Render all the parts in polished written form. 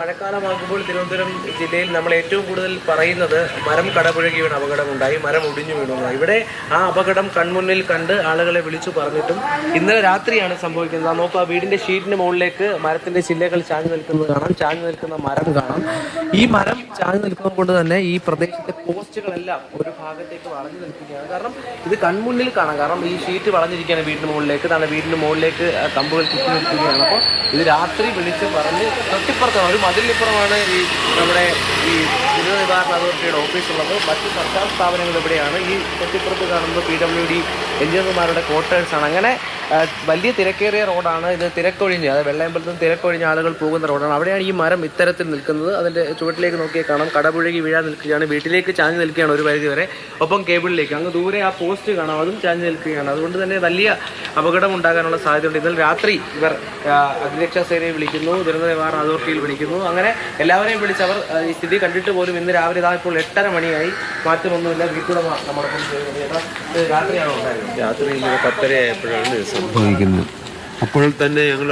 മഴക്കാലമാകുമ്പോൾ തിരുവനന്തപുരം ജില്ലയിൽ നമ്മൾ ഏറ്റവും കൂടുതൽ പറയുന്നത് മരം കടപുഴകി വീണ അപകടമുണ്ടായി, മരം ഒടിഞ്ഞു വീണു. ഇവിടെ ആ അപകടം കൺമുന്നിൽ കണ്ട് ആളുകളെ വിളിച്ചു പറഞ്ഞിട്ടും ഇന്നലെ രാത്രിയാണ് സംഭവിക്കുന്നത്. നോക്കുക, ആ വീടിന്റെ ഷീറ്റിന് മുകളിലേക്ക് മരത്തിന്റെ ചില്ലകൾ ചാഞ്ഞു നിൽക്കുന്നത് കാണാം, ചാഞ്ഞു നിൽക്കുന്ന മരം കാണാം. ഈ മരം ചാഞ്ഞു നിൽക്കുന്നത് കൊണ്ട് തന്നെ ഈ പ്രദേശത്തെ പോസ്റ്റുകളെല്ലാം ഒരു ഭാഗത്തേക്ക് വളഞ്ഞു നിൽക്കുകയാണ്. കാരണം ഇത് കൺമുന്നിൽ കാണാം. കാരണം ഈ ഷീറ്റ് വളഞ്ഞിരിക്കുകയാണ് വീടിന് മുകളിലേക്ക്, വീടിന്റെ മുകളിലേക്ക് കമ്പുകൾ കുത്തി നിൽക്കുകയാണ്. അപ്പോൾ ഇത് രാത്രി വിളിച്ച് പറഞ്ഞ് തൊട്ടിപ്പുറത്താണ്, ഒരു മതിലിപ്പുറമാണ് ഈ നമ്മുടെ ഈ ദുരന്ത നിവാരണ അതോറിറ്റിയുടെ ഓഫീസുള്ളത്. മറ്റ് സർക്കാർ സ്ഥാപനങ്ങൾ ഇവിടെയാണ്. ഈ തൊട്ടിപ്പുറത്ത് കാണുമ്പോൾ PWD എഞ്ചിനീയർമാരുടെ ക്വാർട്ടേഴ്സാണ്. അങ്ങനെ വലിയ തിരക്കേറിയ റോഡാണ് ഇത്. തിരക്കൊഴിഞ്ഞ്, അതായത് വെള്ളയമ്പലത്തും തിരക്കൊഴിഞ്ഞ ആളുകൾ പോകുന്ന റോഡാണ്. അവിടെയാണ് ഈ മരം ഇത്തരത്തിൽ നിൽക്കുന്നത്. അതിൻ്റെ ചുവട്ടിലേക്ക് നോക്കിയാൽ കാണാം കടപുഴകി വീഴാൻ നിൽക്കുകയാണ്. വീട്ടിലേക്ക് ചാഞ്ഞ് നിൽക്കുകയാണ് ഒരു പരിധി വരെ. ഒപ്പം കേബിളിലേക്ക് അങ്ങ് ദൂരെ ആ പോസ്റ്റ് കാണാം, അതും ചാഞ്ഞ് നിൽക്കുകയാണ്. അതുകൊണ്ട് തന്നെ വലിയ അപകടം ഉണ്ടാകാനുള്ള സാധ്യതയുണ്ട്. ഇന്നലെ രാത്രി ഇവർ അഗ്നിരക്ഷാ സേനയെ വിളിക്കുന്നു, ദുരന്ത നിവാരണ അതോറിറ്റിയിൽ വിളിക്കുന്നു. അങ്ങനെ എല്ലാവരെയും വിളിച്ച് അവർ ഈ സ്ഥിതി കണ്ടിട്ട് പോലും ഇന്ന് രാവിലെ ഇപ്പോൾ 8:30 മണിയായി, മാറ്റമൊന്നുമില്ല. വീട്ടുടമ നമ്മളൊപ്പം രാത്രിയാണോ ഉണ്ടായിരുന്നത്? രാത്രി 10:30 ആയപ്പോഴാണ് സംഭവിക്കുന്നത്. അപ്പോൾ തന്നെ ഞങ്ങൾ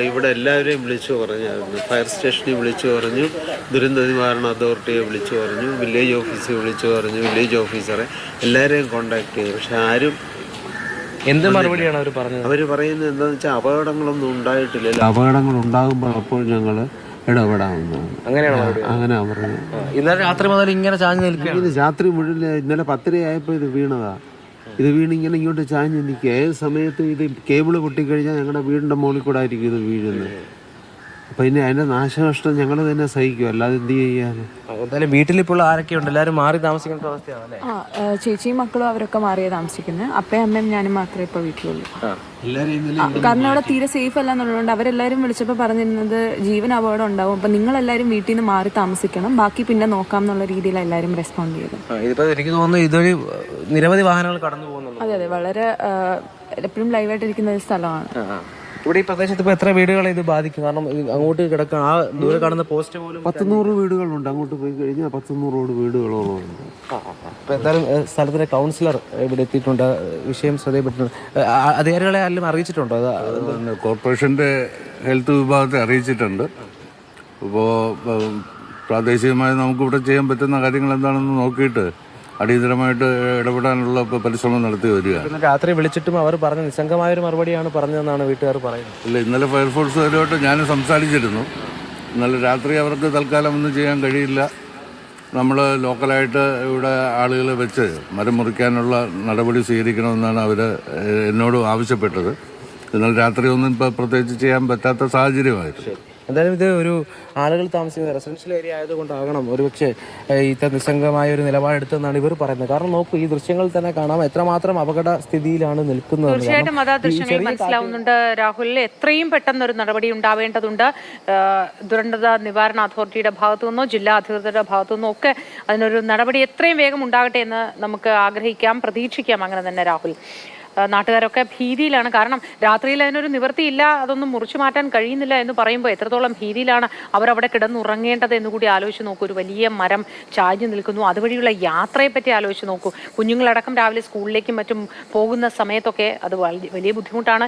ഇവിടെ എല്ലാവരെയും വിളിച്ചു പറഞ്ഞായിരുന്നു. ഫയർ സ്റ്റേഷനിൽ വിളിച്ചു പറഞ്ഞു, ദുരന്ത നിവാരണ അതോറിറ്റിയെ വിളിച്ചു പറഞ്ഞു, വില്ലേജ് ഓഫീസിൽ വിളിച്ചു പറഞ്ഞു, വില്ലേജ് ഓഫീസറെ എല്ലാവരെയും കോണ്ടാക്ട് ചെയ്തു. പക്ഷെ ആരും എന്ത് മറുപടിയാണ് അവർ പറഞ്ഞത്? അവർ പറയുന്നത് എന്താണെന്ന് വെച്ചാൽ അപകടങ്ങളൊന്നും ഉണ്ടായിട്ടില്ലല്ലോ, അപകടങ്ങൾ ഉണ്ടാകുമ്പോൾ അപ്പോൾ ഞങ്ങൾ ഇടപെടാവുന്നതാണ്. അങ്ങനെയാണ് പറഞ്ഞത്. ഇന്നലെ രാത്രി മുതൽ ഇങ്ങനെ ചാഞ്ഞ് നിൽക്കുകയാണ്. ഇത് രാത്രി മുഴുവൻ ഇന്നലെ 10:30 ആയപ്പോൾ ഇത് വീണതാ. ഇത് വീണിങ്ങനെ ഇങ്ങോട്ട് ചാഞ്ഞ് നിൽക്കുക. ഏത് സമയത്ത് ഇത് കേബിള് പൊട്ടിക്കഴിഞ്ഞാൽ ഞങ്ങളുടെ വീടിൻ്റെ മുകളിൽ കൂടെ ആയിരിക്കും ഇത് വീഴുന്നത്. അപ്പം ഇനി അതിൻ്റെ നാശനഷ്ടം ഞങ്ങൾ തന്നെ സഹിക്കും, അല്ലാതെ എന്ത് ചെയ്യാൻ. എന്തായാലും വീട്ടിലിപ്പോൾ ആരൊക്കെയുണ്ട്? എല്ലാവരും മാറി താമസിക്കേണ്ട അവസ്ഥയാണ്. ചേച്ചിയും മക്കളും അവരൊക്കെ മാറിയാണ് താമസിക്കുന്നത്. അപ്പയും അമ്മയും ഞാനും മാത്രമേ ഇപ്പോൾ വീട്ടിലുള്ളൂ. എല്ലാവരും കാരണം അവിടെ തീരെ സേഫ് അല്ല എന്നുള്ളതുകൊണ്ട് അവരെല്ലാവരും വിളിച്ചപ്പോൾ പറഞ്ഞിരുന്നത് ജീവൻ അപകടം ഉണ്ടാവും, അപ്പം നിങ്ങളെല്ലാവരും വീട്ടിൽ നിന്ന് മാറി താമസിക്കണം, ബാക്കി പിന്നെ നോക്കാം എന്നുള്ള രീതിയിൽ എല്ലാവരും റെസ്പോണ്ട് ചെയ്തു. ഇതിപ്പോൾ എനിക്ക് തോന്നുന്നു ഇതൊരു നിരവധി വാഹനങ്ങൾ കടന്നു പോകുന്നുണ്ട്. അതെ, വളരെ എപ്പോഴും ലൈവായിട്ടിരിക്കുന്ന ഒരു സ്ഥലമാണ്. ഇവിടെ ഈ പ്രദേശത്ത് ഇപ്പോൾ എത്ര വീടുകളെ ഇത് ബാധിക്കും? കാരണം അങ്ങോട്ട് കിടക്കാൻ ആ ദൂരെ കാണുന്ന പോസ്റ്റ് പോലും 100 വീടുകളുണ്ട്. അങ്ങോട്ട് പോയി കഴിഞ്ഞാൽ 100 വീടുകളോളം ഉണ്ട്. അപ്പോൾ എന്തായാലും സ്ഥലത്തിലെ കൗൺസിലർ ഇവിടെ എത്തിയിട്ടുണ്ട്, വിഷയം ശ്രദ്ധയിൽപ്പെട്ടിട്ടുണ്ട്. അധികാരികളെ ആരെങ്കിലും അറിയിച്ചിട്ടുണ്ടോ? കോർപ്പറേഷൻ്റെ ഹെൽത്ത് വിഭാഗത്തെ അറിയിച്ചിട്ടുണ്ട്. ഇപ്പോൾ പ്രാദേശികമായി നമുക്കിവിടെ ചെയ്യാൻ പറ്റുന്ന കാര്യങ്ങൾ എന്താണെന്ന് നോക്കിയിട്ട് അടിയന്തരമായിട്ട് ഇടപെടാനുള്ള പരിശ്രമം നടത്തി വരികയാണ്. രാത്രി വിളിച്ചിട്ടും അവർ പറഞ്ഞ നിസ്സംഗമായൊരു മറുപടിയാണ് പറഞ്ഞതെന്നാണ് വീട്ടുകാർ പറയുന്നത്. ഇല്ല, ഇന്നലെ ഫയർഫോഴ്സുകാരുമായിട്ട് ഞാൻ സംസാരിച്ചിരുന്നു. ഇന്നലെ രാത്രി അവർക്ക് തൽക്കാലം ഒന്നും ചെയ്യാൻ കഴിയില്ല. നമ്മൾ ലോക്കലായിട്ട് ഇവിടെ ആളുകളെ വെച്ച് മരം മുറിക്കാനുള്ള നടപടി സ്വീകരിക്കണമെന്നാണ് അവർ എന്നോട് ആവശ്യപ്പെട്ടത്. ഇന്നലെ രാത്രി ഒന്നും ഇപ്പോൾ പ്രത്യേകിച്ച് ചെയ്യാൻ പറ്റാത്ത സാഹചര്യമായിരുന്നു. എന്തായാലും ഇത് ഒരു ആളുകൾ താമസിക്കുന്ന റെസിഡൻഷ്യൽ ഏരിയ ആയതുകൊണ്ടാകണം ഒരുപക്ഷെ ഇത്ര നിസ്സംഗമായ ഒരു നിലപാടെടുത്തെന്നാണ് ഇവർ പറയുന്നത്. കാരണം നോക്കൂ, ഈ ദൃശ്യങ്ങളിൽ തന്നെ കാണാം എത്രമാത്രം അപകട സ്ഥിതിയിലാണ് നിൽക്കുന്നത്. തീർച്ചയായിട്ടും അതാ ദൃശ്യങ്ങൾ മനസ്സിലാവുന്നുണ്ട് രാഹുൽ. എത്രയും പെട്ടെന്ന് ഒരു നടപടി ഉണ്ടാവേണ്ടതുണ്ട്. ദുരന്ത നിവാരണ അതോറിറ്റിയുടെ ഭാഗത്തു നിന്നോ ജില്ലാ അധികൃതരുടെ ഭാഗത്തു നിന്നോ ഒക്കെ അതിനൊരു നടപടി എത്രയും വേഗം ഉണ്ടാകട്ടെ എന്ന് നമുക്ക് ആഗ്രഹിക്കാം, പ്രതീക്ഷിക്കാം. അങ്ങനെ തന്നെ രാഹുൽ, നാട്ടുകാരൊക്കെ ഭീതിയിലാണ്. കാരണം രാത്രിയിൽ അതിനൊരു നിവൃത്തിയില്ല, അതൊന്നും മുറിച്ചു മാറ്റാൻ കഴിയുന്നില്ല എന്ന് പറയുമ്പോൾ എത്രത്തോളം ഭീതിയിലാണ് അവരവിടെ കിടന്നുറങ്ങേണ്ടത് എന്ന് കൂടി ആലോചിച്ച് നോക്കൂ. ഒരു വലിയ മരം ചാഞ്ഞു നിൽക്കുന്നു, അതുവഴിയുള്ള യാത്രയെ പറ്റി ആലോചിച്ച് നോക്കൂ. കുഞ്ഞുങ്ങളടക്കം രാവിലെ സ്കൂളിലേക്കും മറ്റും പോകുന്ന സമയത്തൊക്കെ അത് വലിയ ബുദ്ധിമുട്ടാണ്.